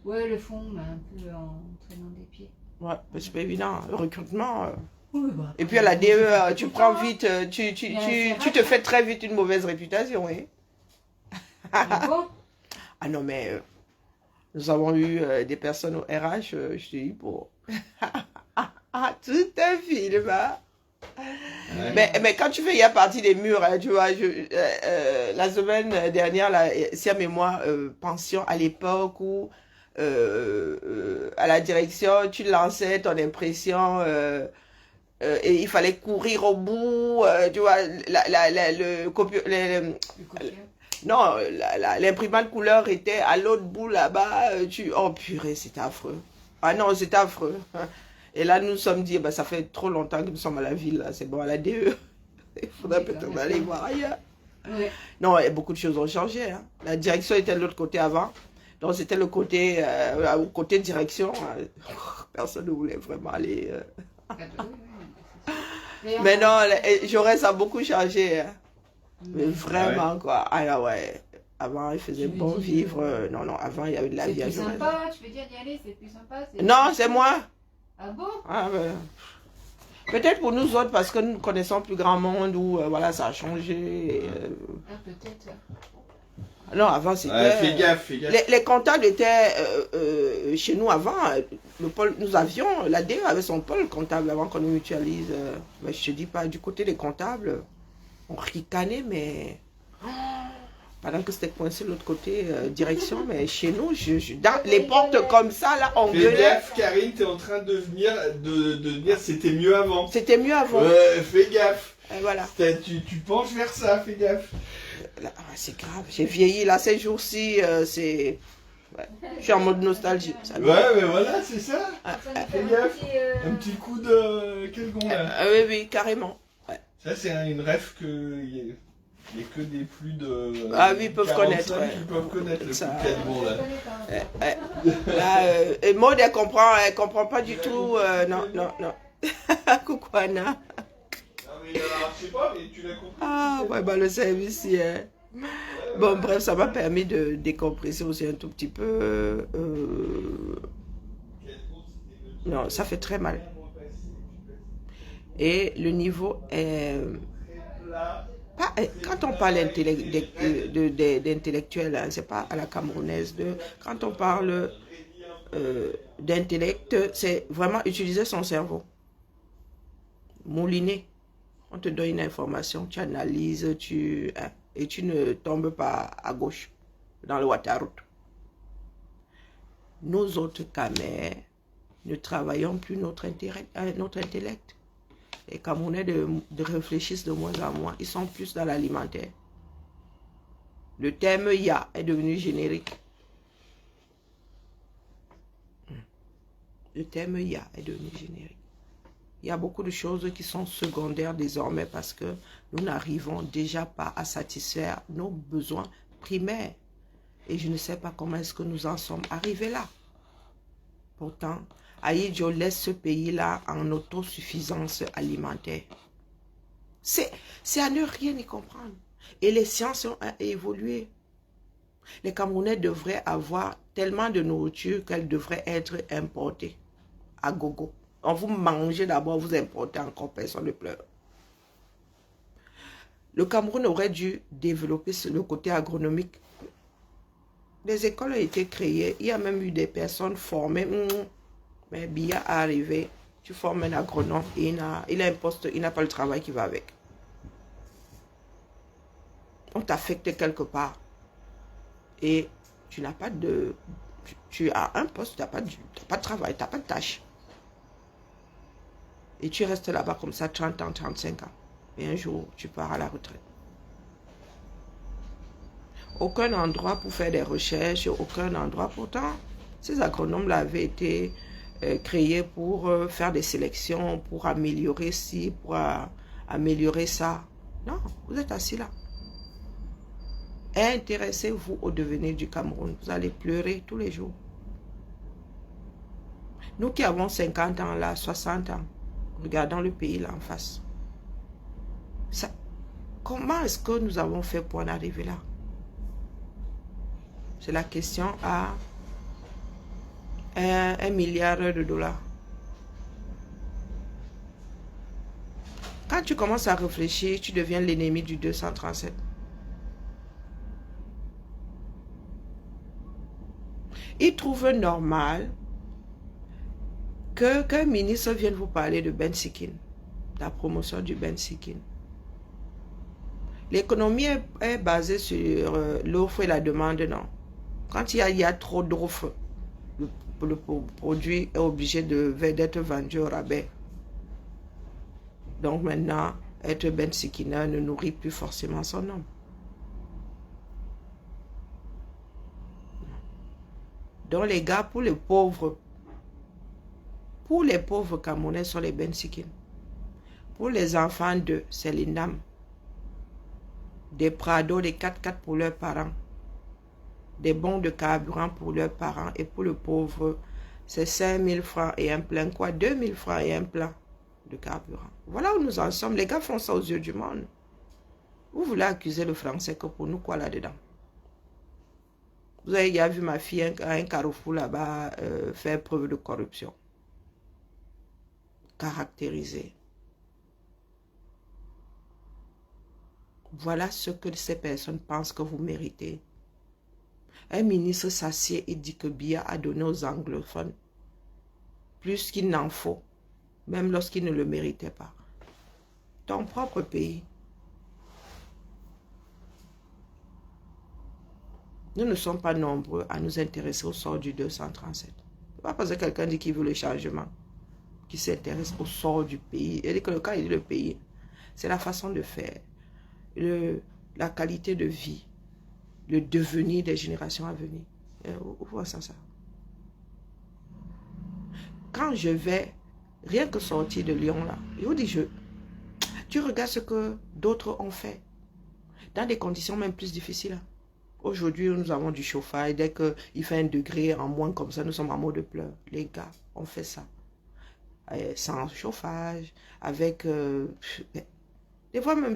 Ouais, le font, mais un peu en traînant des pieds. Ouais, c'est pas évident. Le recrutement. Oui, bah, et puis à la DE, tu prends vite, tu te fais très vite une mauvaise réputation, oui. Ah non, mais nous avons eu des personnes au RH, je te dis, bon. Tout un film, hein. Ouais. Mais quand tu fais, il y a partie des murs, hein, tu vois, la semaine dernière, là, Siam et moi, pension à l'époque où à la direction, tu lançais ton impression et il fallait courir au bout, tu vois, non, l'imprimante couleur était à l'autre bout là-bas. Oh purée, c'était affreux. Ah non, c'était affreux. Et là, nous nous sommes dit, ça fait trop longtemps que nous sommes à la ville, là. C'est bon, à la DE. Il faudrait peut-être aller voir ailleurs. Ouais. Non, beaucoup de choses ont changé. Hein. La direction était de l'autre côté avant. Donc, c'était le côté, côté direction. Personne ne voulait vraiment aller. Mais non, Jaurès a beaucoup changé. Hein. Mais vraiment, quoi. Ah là, ouais. Avant, il faisait bon vivre. Non, avant, il y avait de la vie à Jaurès. C'est plus sympa, tu veux dire d'y aller, c'est plus sympa. Non, c'est moi. Ah bon? Ah, ben... Peut-être pour nous autres, parce que nous connaissons plus grand monde, où voilà, ça a changé. Peut-être. Non, avant, c'était... fais gaffe. Les comptables étaient chez nous avant. Le pôle, nous avions, la DE avait son pôle comptable avant qu'on nous mutualise. Mais je te dis pas, du côté des comptables, on ricanait, mais... Pendant que c'était coincé de l'autre côté, direction, mais chez nous, dans les portes comme ça, là, on gueulait. Fais gaffe, Karine, t'es en train de dire c'était mieux avant. C'était mieux avant. Ouais, fais gaffe. Et voilà. Tu penches vers ça, fais gaffe. C'est grave, j'ai vieilli là ces jours-ci, c'est... Ouais. Je suis en mode nostalgie. Ouais, mais voilà, c'est ça. Fais gaffe. Un petit coup de... Quel gond là oui, carrément. Ouais. Ça, c'est une rêve que... Il n'y a que des plus de... Ah oui, ils peuvent connaître. Ouais. Ils peuvent connaître le ça, coup de Calibon, là. Là, et Maud, elle comprend pas du tout. Non. Coucou Anna. Non, mais je sais pas, mais tu l'as compris. Ah, ouais, le service, Bon, bref, ça m'a permis de décompresser aussi un tout petit peu. Non, ça fait très mal. Et le niveau est... Quand on parle d'intellectuel, hein, c'est pas à la camerounaise. Quand on parle d'intellect, c'est vraiment utiliser son cerveau. Mouliner. On te donne une information, tu analyses, et tu ne tombes pas à gauche dans le Wataroute. Nous autres Camers ne travaillons plus notre intellect. Les Camerounais réfléchissent de moins en moins. Ils sont plus dans l'alimentaire. Le terme « ya » est devenu générique. Le terme « ya » est devenu générique. Il y a beaucoup de choses qui sont secondaires désormais parce que nous n'arrivons déjà pas à satisfaire nos besoins primaires. Et je ne sais pas comment est-ce que nous en sommes arrivés là. Pourtant, Ahidjo laisse ce pays-là en autosuffisance alimentaire. C'est à ne rien y comprendre. Et les sciences ont évolué. Les Camerounais devraient avoir tellement de nourriture qu'elle devrait être importée à gogo. On vous mangez d'abord, vous importez encore, personne ne pleure. Le Cameroun aurait dû développer le côté agronomique. Les écoles ont été créées, il y a même eu des personnes formées. Mais Biya est arrivé, tu formes un agronome, et il a un poste, il n'a pas le travail qui va avec. On t'affecte quelque part. Et tu n'as pas de... Tu as un poste, tu n'as pas de travail, tu n'as pas de tâche. Et tu restes là-bas comme ça 30 ans, 35 ans. Et un jour, tu pars à la retraite. Aucun endroit pour faire des recherches, aucun endroit. Pourtant, ces agronomes-là avaient été créés pour faire des sélections, pour améliorer ci, pour améliorer ça. Non, vous êtes assis là. Intéressez-vous au devenir du Cameroun. Vous allez pleurer tous les jours. Nous qui avons 50 ans là, 60 ans, regardons le pays là en face. Comment est-ce que nous avons fait pour en arriver là? C'est la question à 1 milliard de dollars. Quand tu commences à réfléchir, tu deviens l'ennemi du 237. Il trouve normal qu'un ministre vienne vous parler de Ben Sikin, la promotion du Ben Sikin. L'économie est basée sur l'offre et la demande, non. Quand il y a trop d'offres, le produit est obligé d'être vendu au rabais. Donc maintenant, être Ben Sikina ne nourrit plus forcément son homme. Donc les gars, pour les pauvres Camerounais sont les Ben Sikin. Pour les enfants d'eux, c'est les Nam. Des Prado, des 4x4 pour leurs parents. Des bons de carburant pour leurs parents. Et pour le pauvre, c'est 5 000 francs et un plein. Quoi? 2 000 francs et un plein de carburant. Voilà où nous en sommes. Les gars font ça aux yeux du monde. Vous voulez accuser le français que pour nous, quoi là-dedans? Vous avez déjà vu ma fille à un carrefour là-bas faire preuve de corruption. Caractérisée. Voilà ce que ces personnes pensent que vous méritez. Un ministre s'assied et dit que Biya a donné aux anglophones plus qu'il n'en faut, même lorsqu'ils ne le méritaient pas. Ton propre pays. Nous ne sommes pas nombreux à nous intéresser au sort du 237. C'est pas parce que quelqu'un dit qu'il veut le changement, qu'il s'intéresse au sort du pays. Il dit que quand il dit le pays, c'est la façon de faire, la qualité de vie, le devenir des générations à venir. Où voit ça? Quand je vais, rien que sortir de Lyon là, je vous dis, tu regardes ce que d'autres ont fait, dans des conditions même plus difficiles. Aujourd'hui, nous avons du chauffage. Dès qu'il fait 1 degré en moins comme ça, nous sommes en mot de pleurs. Les gars, on fait ça. Sans chauffage, avec... des fois même,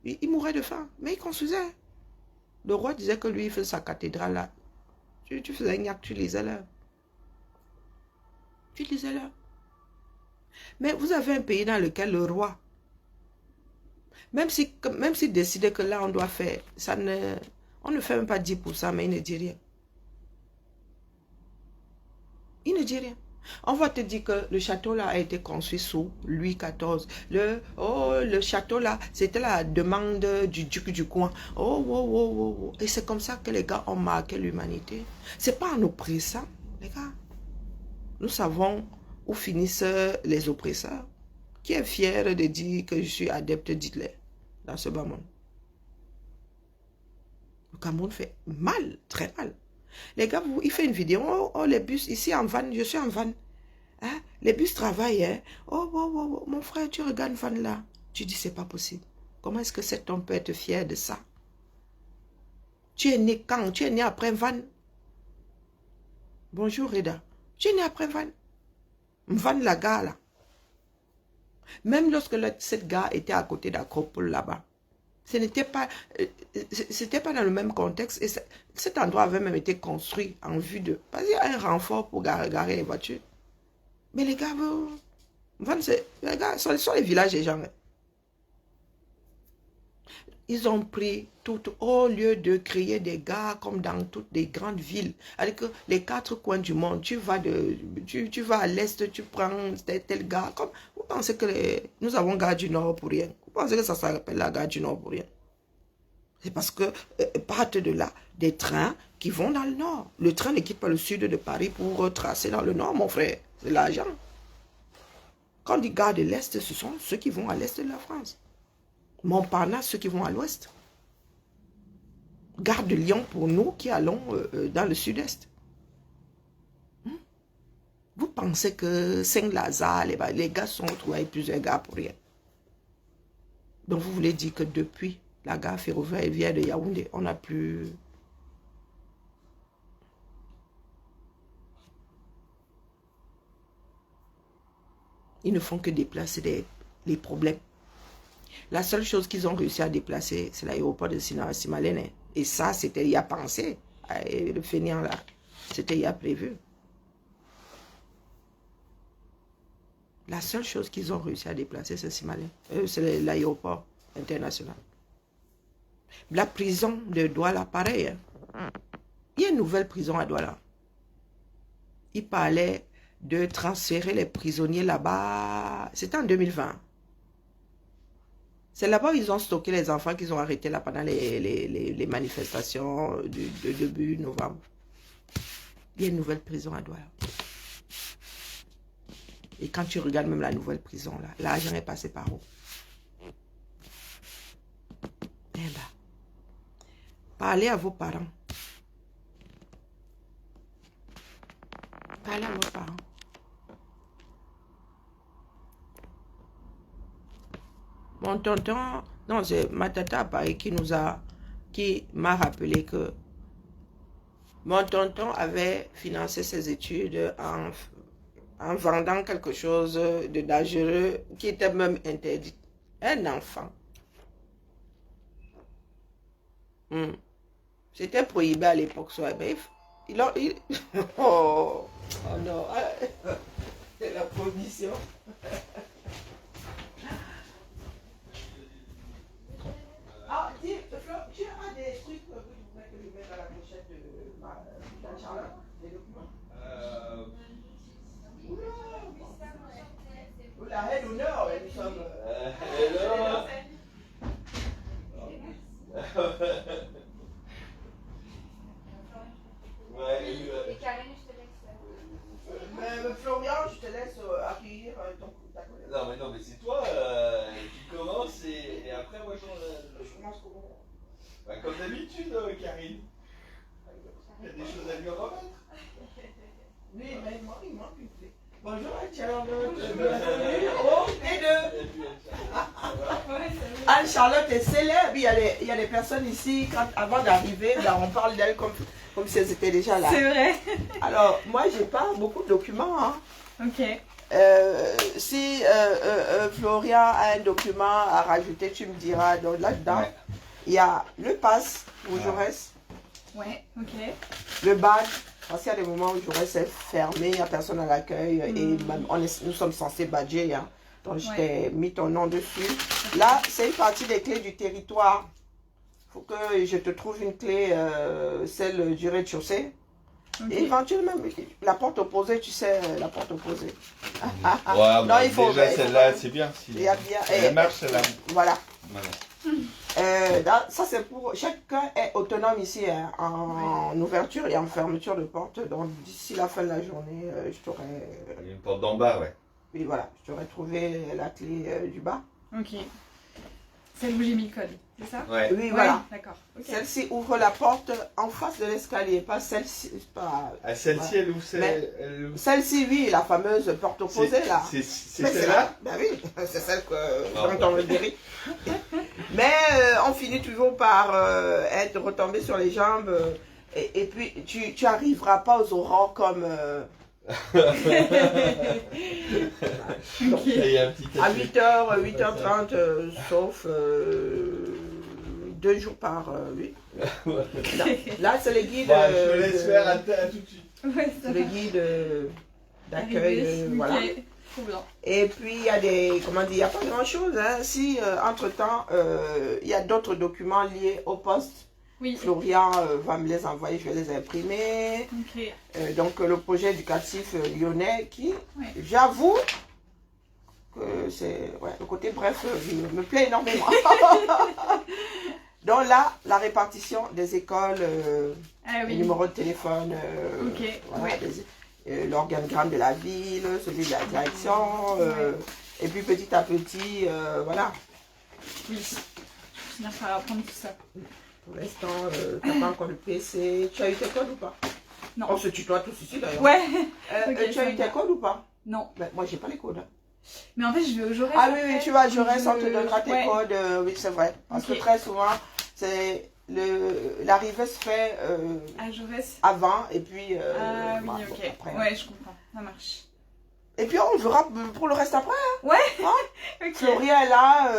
il mourait de faim, mais il construisait. Le roi disait que lui, il faisait sa cathédrale là. Tu faisais un acte, tu lisais là. Tu lisais là. Mais vous avez un pays dans lequel le roi, même s'il décidait que là, on doit faire, on ne fait même pas 10%, mais il ne dit rien. Il ne dit rien. On va te dire que le château là a été construit sous Louis XIV. Le château là, c'était la demande du duc du coin. Et c'est comme ça que les gars ont marqué l'humanité. C'est pas en oppressant, les gars. Nous savons où finissent les oppresseurs. Qui est fier de dire que je suis adepte d'Hitler dans ce bas monde? Le Cameroun fait mal, très mal. Les gars, il fait une vidéo, les bus, ici en van, je suis en van. Hein? Les bus travaillent, hein? Mon frère, tu regardes van là. Tu dis, c'est pas possible. Comment est-ce que cet homme peut être fier de ça? Tu es né quand? Tu es né après van? Bonjour Reda. Tu es né après van? Van la gare là. Même lorsque cette gare était à côté d'Acropole là-bas, ce n'était pas, c'était pas dans le même contexte. Et cet endroit avait même été construit en vue de... Parce qu'il y a un renfort pour garer les voitures. Mais les gars, les gars sont les villages des gens. Ils ont pris tout au lieu de créer des gares comme dans toutes les grandes villes. Avec que les 4 coins du monde, tu vas à l'est, tu prends telle gare. Comme, vous pensez que nous avons gare du Nord pour rien? Vous pensez que ça s'appelle la gare du Nord pour rien? C'est parce que partent de là des trains qui vont dans le Nord. Le train ne quitte pas le sud de Paris pour tracer dans le Nord, mon frère. C'est l'argent. Quand on dit gare de l'Est, ce sont ceux qui vont à l'Est de la France. Montparnasse, ceux qui vont à l'ouest. Gare de Lyon pour nous qui allons dans le sud-est. Vous pensez que Saint-Lazare, les gars sont retrouvés avec plusieurs gares pour rien. Donc vous voulez dire que depuis la gare ferroviaire de Yaoundé, on n'a plus... Ils ne font que déplacer les problèmes. La seule chose qu'ils ont réussi à déplacer, c'est l'aéroport de Simalene. Et ça, c'était il y a pensé. Le fainéant là, c'était il y a prévu. La seule chose qu'ils ont réussi à déplacer, c'est Simalene. C'est l'aéroport international. La prison de Douala, pareil. Hein. Il y a une nouvelle prison à Douala. Il parlait de transférer les prisonniers là-bas. C'était en 2020. C'est là-bas où ils ont stocké les enfants qu'ils ont arrêtés là pendant les manifestations de début novembre. Il y a une nouvelle prison à Douala. Et quand tu regardes même la nouvelle prison, là, l'argent est passé par où? Eh ben, parlez à vos parents. Parlez à vos parents. Mon tonton, non, c'est ma tata pareil qui m'a rappelé que mon tonton avait financé ses études en vendant quelque chose de dangereux qui était même interdit. Un enfant. C'était prohibé à l'époque, soit. Mais oh, oh non, c'est la prohibition. Ah, dis, tu as des trucs que tu voudrais que je mette dans la pochette de Charlotte, des documents? Oula, elle honneur, nous sommes. Et Karine, je te laisse. Mais Florian, je te laisse accueillir ta collègue. Non, mais c'est toi, tu commences et après moi Je commence comment? Bah, comme d'habitude, Karine. Il y a des choses à lui remettre. Oui, mais il manque une clé. Bonjour, Anne-Charlotte. Oh, les deux. Anne-Charlotte est célèbre. Il y a des personnes ici, avant d'arriver, on parle d'elle comme si elles étaient déjà là. C'est vrai. Alors, moi, j'ai pas beaucoup de documents. Hein. Ok. Si Florian a un document à rajouter, tu me diras. Donc là-dedans, il y a le pass où je reste. Ouais, ok. Le badge. Parce qu'il y a des moments où Jaurès est fermé, il n'y a personne à l'accueil et même, nous sommes censés badger. Hein. Donc, je t'ai mis ton nom dessus. Là, c'est une partie des clés du territoire. Il faut que je te trouve une clé, celle du rez-de-chaussée. Okay. Et éventuellement, la porte opposée, tu sais, la porte opposée. Ouais, non, il faut, déjà celle-là, c'est bien. Si elle marche, celle-là. Voilà. Ça, c'est pour... Chacun est autonome ici hein, en ouverture et en fermeture de porte. Donc, d'ici la fin de la journée, je t'aurai... Il y a une porte d'en bas, ouais. Oui, voilà. Je t'aurai trouvé la clé du bas. Ok. Celle où j'ai mis le code, c'est ça? Ouais. Oui, voilà. D'accord. Okay. Celle-ci ouvre la porte en face de l'escalier, pas celle-ci. Ah, celle-ci, elle ouvre celle-ci, oui, la fameuse porte opposée, là. C'est celle-là? Ben oui, c'est celle dont on le guérit. Mais on finit toujours par être retombé sur les jambes. Et puis, tu arriveras pas aux aurores comme... Donc, à 8h, 8h30, sauf 2 jours par 8. Là, c'est le guide. Je te laisse faire à tout de suite. Ouais, c'est le guide d'accueil. Voilà. Trop bien. Et puis, il y a des. Comment dire, il n'y a pas grand-chose. Hein. Si, entre-temps, il y a d'autres documents liés au poste. Oui. Florian va me les envoyer, je vais les imprimer. Okay. Donc le projet éducatif lyonnais qui, j'avoue, que c'est le côté bref me plaît énormément. Donc là, la répartition des écoles, les numéros de téléphone, voilà, l'organigramme de la ville, celui de la direction, et puis petit à petit, voilà. Oui, je vais finir par apprendre tout ça. Pour l'instant, tu n'as pas encore le PC. Tu as eu tes codes ou pas? Non. On se tutoie tous ici d'ailleurs. Ouais. Tu as eu tes codes ou pas? Non. Ben, moi, j'ai pas les codes. Mais en fait, je vais au Jaurès. Ah oui, tu vas à Jaurès, on te donnera tes codes. Oui, c'est vrai. Parce que très souvent, l'arrivée se fait à Jaurès avant et puis. Ah oui, ok. Après, ouais, je comprends. Ça marche. Et puis on verra pour le reste après. Hein. Ouais. Hein? Okay. Florian est là.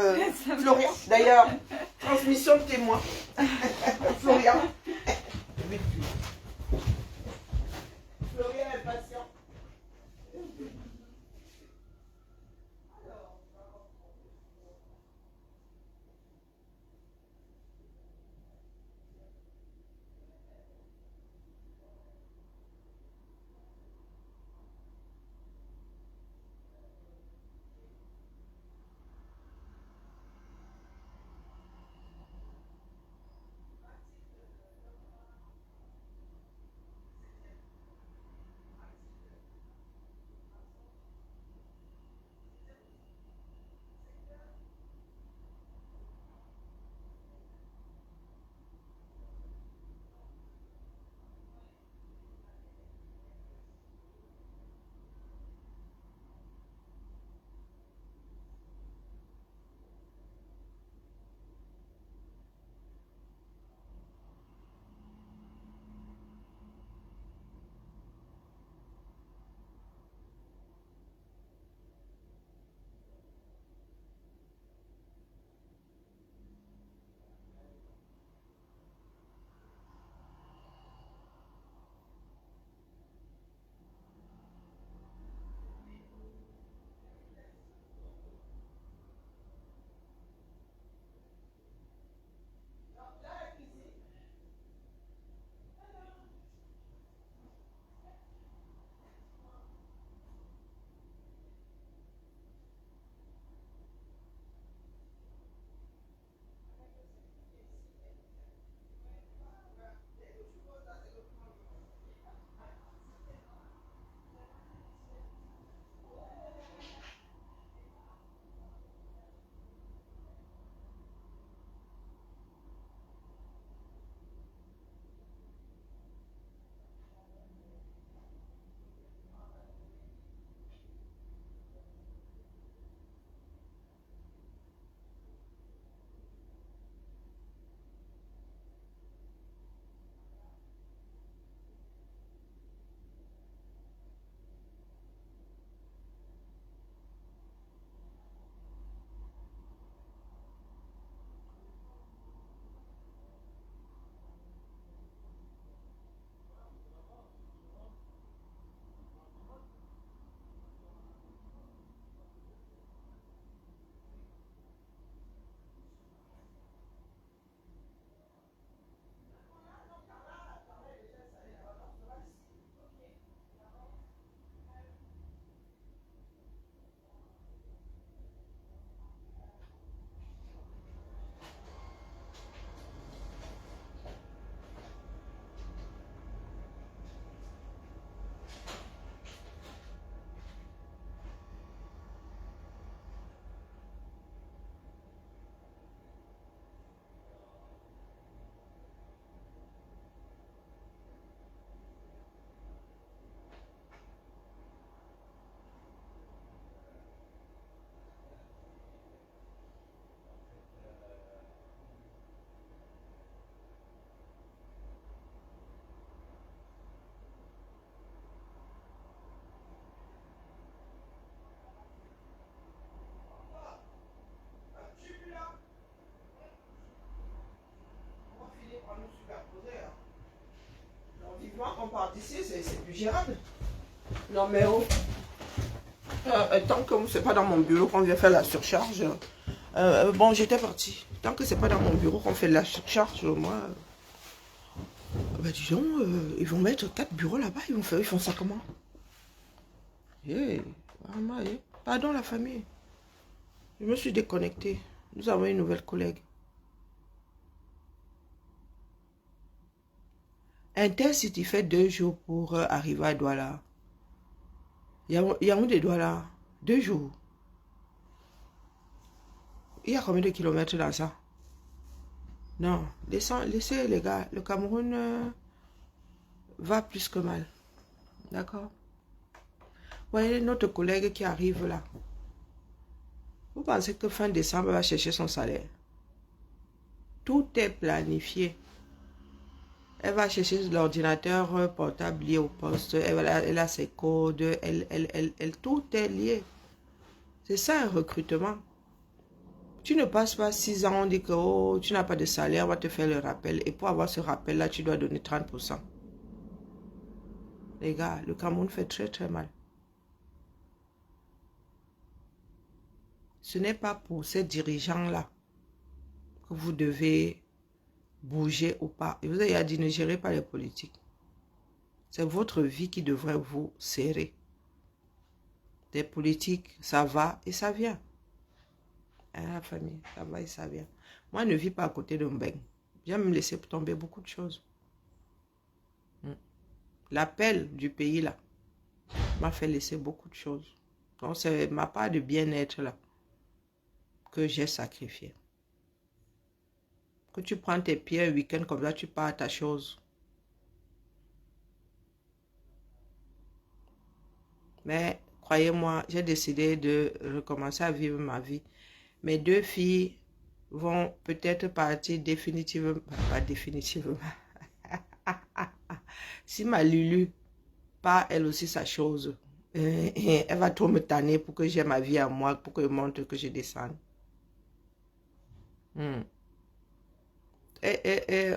Florian, d'ailleurs, transmission de témoin. Florian. Florian est patient. moi, on part d'ici, c'est plus gérable. Non, mais oh. Tant que c'est pas dans mon bureau qu'on vient faire la surcharge. Bon, j'étais partie. Tant que c'est pas dans mon bureau qu'on fait la surcharge, moi. Disons, ils vont mettre 4 bureaux là-bas. Ils font ça comment? Vraiment, pardon la famille. Je me suis déconnectée. Nous avons une nouvelle collègue. Intercity fait 2 jours pour arriver à Douala. Il y a où des Douala? 2 jours. Il y a combien de kilomètres dans ça? Non, laissez les gars. Le Cameroun va plus que mal. D'accord? Vous voyez notre collègue qui arrive là. Vous pensez que fin décembre, elle va chercher son salaire? Tout est planifié. Elle va chercher l'ordinateur portable lié au poste. Elle a ses codes. Tout est lié. C'est ça un recrutement. Tu ne passes pas 6 ans, on dit que oh, tu n'as pas de salaire, on va te faire le rappel. Et pour avoir ce rappel-là, tu dois donner 30%. Les gars, le Cameroun fait très très mal. Ce n'est pas pour ces dirigeants-là que vous devez bouger ou pas. Et vous avez dit, ne gérez pas les politiques. C'est votre vie qui devrait vous serrer. Des politiques, ça va et ça vient. Hein, la famille, ça va et ça vient. Moi, je ne vis pas à côté d'un bain. J'aime me laisser tomber beaucoup de choses. L'appel du pays, là, m'a fait laisser beaucoup de choses. Donc, c'est ma part de bien-être, là, que j'ai sacrifié. Que tu prends tes pieds un week-end comme ça, tu pars à ta chose. Mais, croyez-moi, j'ai décidé de recommencer à vivre ma vie. Mes 2 filles vont peut-être partir définitivement. Pas définitivement. Si ma Lulu part elle aussi sa chose, elle va trop me tanner pour que j'ai ma vie à moi, pour que je montre que je descende.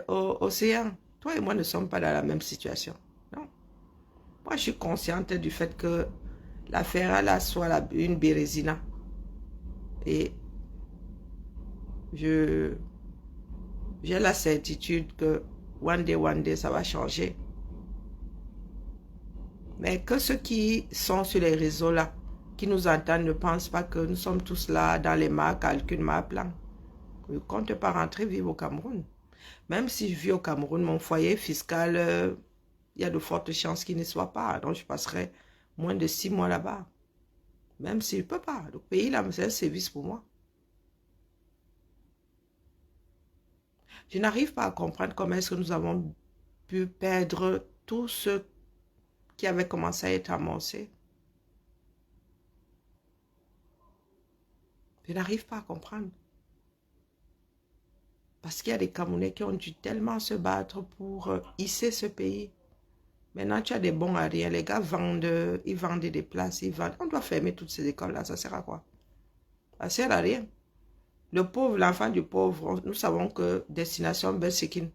Océan, toi et moi ne sommes pas dans la même situation. Non. Moi, je suis consciente du fait que l'affaire là soit une bérésina. Et j'ai la certitude que one day, ça va changer. Mais que ceux qui sont sur les réseaux là, qui nous entendent, ne pensent pas que nous sommes tous là dans les mains, calcul, ma plan. Je ne compte pas rentrer vivre au Cameroun. Même si je vis au Cameroun, mon foyer fiscal, il y a de fortes chances qu'il ne soit pas. Donc je passerai moins de 6 mois là-bas. Même si je ne peux pas. Le pays là, c'est un service pour moi. Je n'arrive pas à comprendre comment est-ce que nous avons pu perdre tout ce qui avait commencé à être amorcé. Je n'arrive pas à comprendre. Parce qu'il y a des Camerounais qui ont dû tellement se battre pour hisser ce pays. Maintenant, tu as des bons à rien. Les gars vendent, ils vendent des places, ils vendent. On doit fermer toutes ces écoles-là, ça sert à quoi? Ça sert à rien. Le pauvre, l'enfant du pauvre, nous savons que destination Ben Sekin.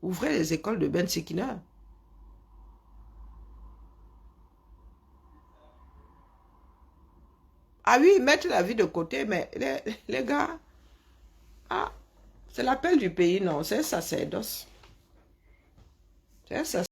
Ouvrez les écoles de Ben Sekina. Ah oui, mettre la vie de côté, mais les gars, c'est l'appel du pays, non, c'est un sacerdoce. C'est un sacerdoce.